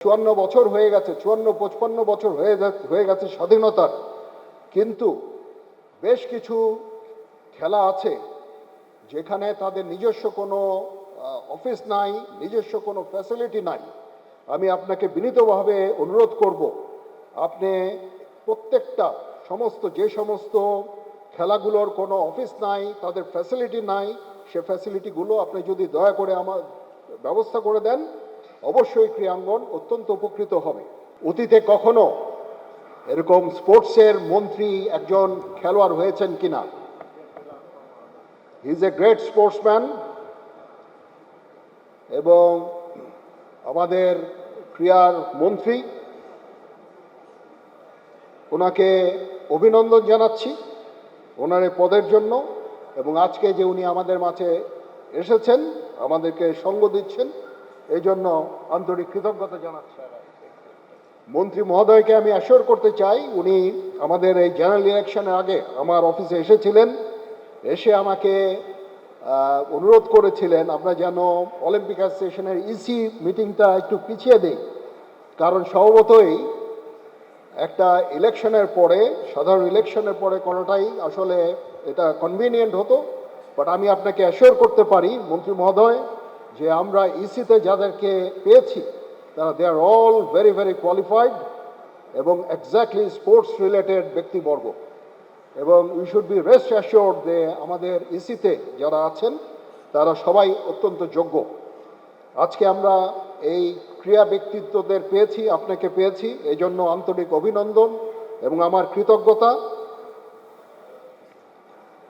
54 বছর হয়ে গেছে, 54-55 বছর হয়ে গেছে স্বাধীনতার, কিন্তু বেশ কিছু খেলা আছে যেখানে তাদের নিজস্ব কোনো অফিস নাই, নিজস্ব কোনো ফ্যাসিলিটি নাই। আমি আপনাকে বিনীতভাবে অনুরোধ করব, আপনি প্রত্যেকটা যে সমস্ত খেলাগুলোর কোনো অফিস নাই, তাদের ফ্যাসিলিটি নাই, সে ফ্যাসিলিটিগুলো আপনি যদি দয়া করে আমার ব্যবস্থা করে দেন, অবশ্যই ক্রীড়াঙ্গন অত্যন্ত উপকৃত হবে। অতীতে কখনো এরকম স্পোর্টসের মন্ত্রী একজন খেলোয়াড় হয়েছেন কিনা? He is a great sportsman এবং আমাদের ক্রীড়ার মন্ত্রী, ওনাকে অভিনন্দন জানাচ্ছি ওনার এই পদের জন্য, এবং আজকে যে উনি আমাদের মাঝে এসেছেন, আমাদেরকে সঙ্গ দিচ্ছেন, এই জন্য আন্তরিক কৃতজ্ঞতা জানাচ্ছি। মন্ত্রী মহোদয়কে আমি অ্যাসিওর করতে চাই, উনি আমাদের এই জেনারেল ইলেকশনের আগে আমার অফিসে এসেছিলেন, এসে আমাকে অনুরোধ করেছিলেন আমরা যেন অলিম্পিক অ্যাসোসিয়েশনের ইসি মিটিংটা একটু পিছিয়ে দিই, কারণ স্বভাবতই একটা ইলেকশনের পরে, সাধারণ ইলেকশনের পরে কোনোটাই আসলে এটা কনভিনিয়েন্ট হতো। বাট আমি আপনাকে অ্যাসিওর করতে পারি মন্ত্রী মহোদয়, যে আমরা ইসিতে যাদেরকে পেয়েছি তারা দে আর অল ভেরি ভেরি কোয়ালিফাইড এবং এক্স্যাক্টলি স্পোর্টস রিলেটেড ব্যক্তিবর্গ, এবং we should be rest assured যে আমাদের ইসিতে যারা আছেন তারা সবাই অত্যন্ত যোগ্য। আজকে আমরা এই ক্রীড়া ব্যক্তিত্বদের পেয়েছি, আপনাকে পেয়েছি, এই জন্য আন্তরিক অভিনন্দন এবং আমার কৃতজ্ঞতা।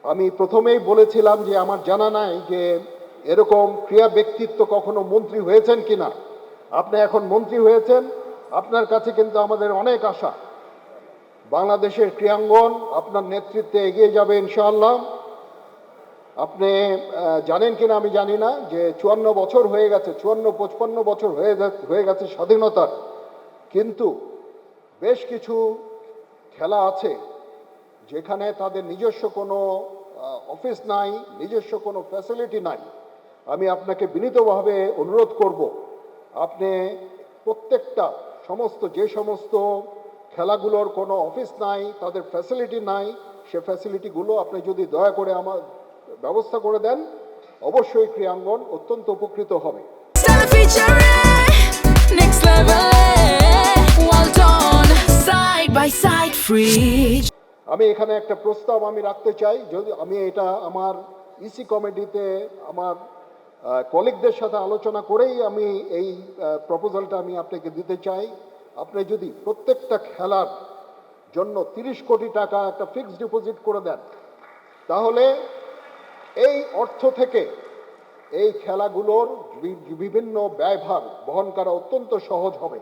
আমি প্রথমেই বলেছিলাম যে আমার জানা নাই যে এরকম ক্রীড়া ব্যক্তিত্ব কখনো মন্ত্রী হয়েছেন কিনা। আপনি এখন মন্ত্রী হয়েছেন, আপনার কাছে কিন্তু আমাদের অনেক আশা। বাংলাদেশের ক্রীড়াঙ্গন আপনার নেতৃত্বে এগিয়ে যাবে ইনশাআল্লাহ। আপনি জানেন কিনা আমি জানি না যে 54 বছর হয়ে গেছে, 54-55 বছর হয়ে গেছে স্বাধীনতার, কিন্তু বেশ কিছু খেলা আছে যেখানে তাদের নিজস্ব কোনো অফিস নাই, নিজস্ব কোনো ফ্যাসিলিটি নাই। আমি আপনাকে বিনীতভাবে অনুরোধ করব, আপনি প্রত্যেকটা যে সমস্ত খেলাগুলোর কোনো অফিস নাই, তাদের ফ্যাসিলিটি নাই, সে ফ্যাসিলিটিগুলো আপনি যদি দয়া করে আমার ব্যবস্থা করে দেন, অবশ্যই ক্রীড়াঙ্গন অত্যন্ত উপকৃত হবে। আমি এখানে একটা প্রস্তাব আমি রাখতে চাই, যদি আমি এটা আমার ইসি কমিটিতে আমার কলিগদের সাথে আলোচনা করেই আমি এই প্রপোজালটা আমি আপনাকে দিতে চাই। আপনি যদি প্রত্যেকটা খেলার জন্য 30 কোটি টাকা একটা ফিক্সড ডিপোজিট করে দেন, তাহলে এই অর্থ থেকে এই খেলাগুলোর বিভিন্ন ব্যয়ভার বহন করা অত্যন্ত সহজ হবে।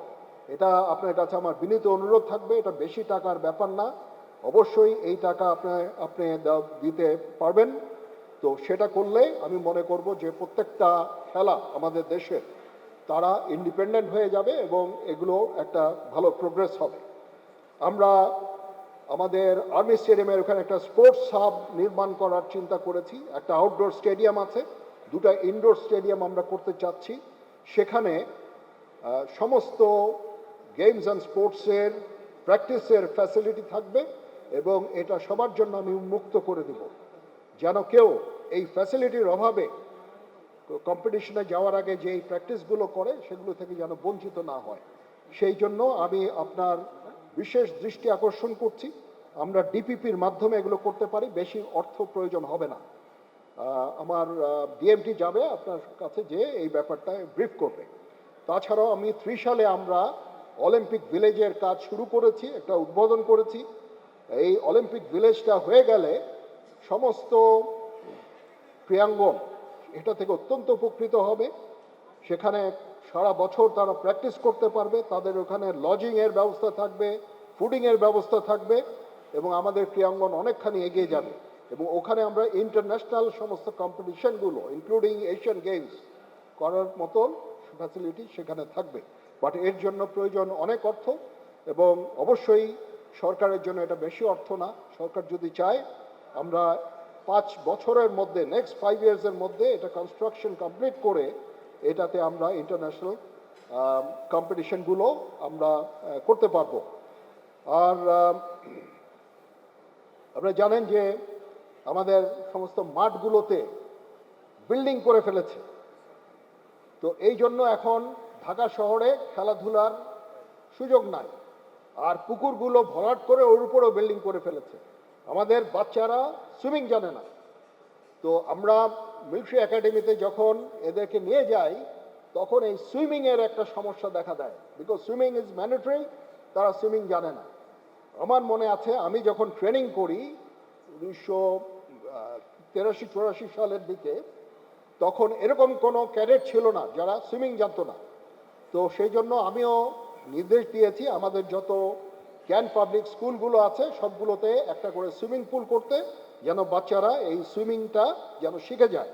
এটা আপনার কাছে আমার বিনীত অনুরোধ থাকবে, এটা বেশি টাকার ব্যাপার না, অবশ্যই এই টাকা আপনি দিতে পারবেন। তো সেটা করলে আমি মনে করব যে প্রত্যেকটা খেলা আমাদের দেশের তারা ইন্ডিপেন্ডেন্ট হয়ে যাবে এবং এগুলো একটা ভালো প্রোগ্রেস হবে। আমরা আমাদের আর্মি স্টেডিয়ামের ওখানে একটা স্পোর্টস হাব নির্মাণ করার চিন্তা করেছি। একটা আউটডোর স্টেডিয়াম আছে, দুটা ইনডোর স্টেডিয়াম আমরা করতে চাচ্ছি। সেখানে সমস্ত গেমস অ্যান্ড স্পোর্টসের প্র্যাকটিসের ফ্যাসিলিটি থাকবে এবং এটা সবার জন্য আমি উন্মুক্ত করে দেব, যেন কেউ এই ফ্যাসিলিটির অভাবে কম্পিটিশনে যাওয়ার আগে যে এই প্র্যাকটিসগুলো করে সেগুলো থেকে যেন বঞ্চিত না হয়। সেই জন্য আমি আপনার বিশেষ দৃষ্টি আকর্ষণ করছি, আমরা ডিপিপির মাধ্যমে এগুলো করতে পারি, বেশি অর্থ প্রয়োজন হবে না। আমার ডিএমটি যাবে আপনার কাছে, যে এই ব্যাপারটা ব্রিফ করবে। তাছাড়াও আমি 3 সালে আমরা অলিম্পিক ভিলেজের কাজ শুরু করেছি, একটা উদ্বোধন করেছি। এই অলিম্পিক ভিলেজটা হয়ে গেলে সমস্ত ক্রীড়াঙ্গন এটা থেকে অত্যন্ত উপকৃত হবে। সেখানে সারা বছর তারা প্র্যাকটিস করতে পারবে, তাদের ওখানে লজিংয়ের ব্যবস্থা থাকবে, ফুডিংয়ের ব্যবস্থা থাকবে এবং আমাদের ক্রীড়াঙ্গন অনেকখানি এগিয়ে যাবে। এবং ওখানে আমরা ইন্টারন্যাশনাল সমস্ত কম্পিটিশনগুলো ইনক্লুডিং এশিয়ান গেমস করার মতন ফ্যাসিলিটি সেখানে থাকবে। বাট এর জন্য প্রয়োজন অনেক অর্থ, এবং অবশ্যই সরকারের জন্য এটা বেশি অর্থ না। সরকার যদি চায় আমরা 5 বছরের মধ্যে, নেক্সট 5 ইয়ার্সের মধ্যে এটা কনস্ট্রাকশন কমপ্লিট করে এটাতে আমরা ইন্টারন্যাশনাল কম্পিটিশনগুলো আমরা করতে পারবো। আর আপনারা জানেন যে আমাদের সমস্ত মাঠগুলোতে বিল্ডিং করে ফেলেছে, তো এই জন্য এখন ঢাকা শহরে খেলাধুলার সুযোগ নাই, আর পুকুরগুলো ভরাট করে ওর উপরেও বিল্ডিং করে ফেলেছে। আমাদের বাচ্চারা সুইমিং জানে না, তো আমরা মিলিটারি একাডেমিতে যখন এদেরকে নিয়ে যাই তখন এই সুইমিংয়ের একটা সমস্যা দেখা দেয়, বিকজ সুইমিং ইজ ম্যান্ডেটরি, তারা সুইমিং জানে না। আমার মনে আছে আমি যখন ট্রেনিং করি 1983-84 সালের দিকে, তখন এরকম কোনো ক্যাডেট ছিল না যারা সুইমিং জানতো না। তো সেই জন্য আমিও নির্দেশ দিয়েছি আমাদের যত ক্যান্ট পাবলিক স্কুলগুলো আছে সবগুলোতে একটা করে সুইমিং পুল করতে, যেন বাচ্চারা এই সুইমিংটা যেন শিখে যায়।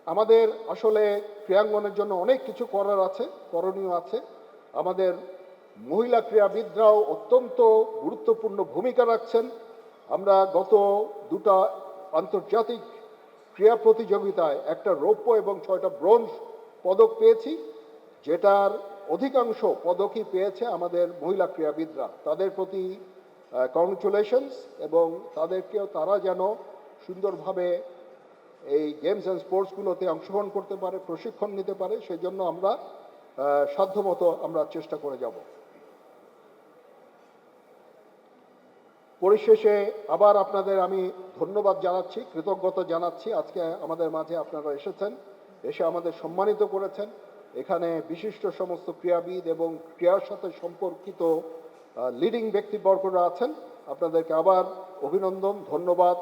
আমাদের আসলে ক্রীড়াঙ্গনের জন্য অনেক কিছু করার আছে, করণীয় আছে। আমাদের মহিলা ক্রীড়াবিদরাও অত্যন্ত গুরুত্বপূর্ণ ভূমিকা রাখছেন। আমরা গত দুটা আন্তর্জাতিক ক্রীড়া প্রতিযোগিতায় একটা রৌপ্য এবং 6টা ব্রোঞ্জ পদক পেয়েছি, যেটার অধিকাংশ পদকই পেয়েছে আমাদের মহিলা ক্রীড়াবিদরা। তাদের প্রতি কংগ্রেচুলেশনস, এবং তাদেরকেও তারা যেন সুন্দরভাবে এই গেমস অ্যান্ড স্পোর্টসগুলোতে অংশগ্রহণ করতে পারে, প্রশিক্ষণ নিতে পারে, সেই জন্য আমরা সাধ্যমতো আমরা চেষ্টা করে যাব। পরিশেষে আবার আপনাদের আমি ধন্যবাদ জানাচ্ছি, কৃতজ্ঞতা জানাচ্ছি। আজকে আমাদের মাঝে আপনারা এসেছেন, এসে আমাদের সম্মানিত করেছেন। এখানে বিশিষ্ট সমস্ত ক্রীড়াবিদ এবং ক্রীড়ার সাথে সম্পর্কিত লিডিং ব্যক্তিবর্গরা আছেন। আপনাদেরকে আবার অভিনন্দন, ধন্যবাদ।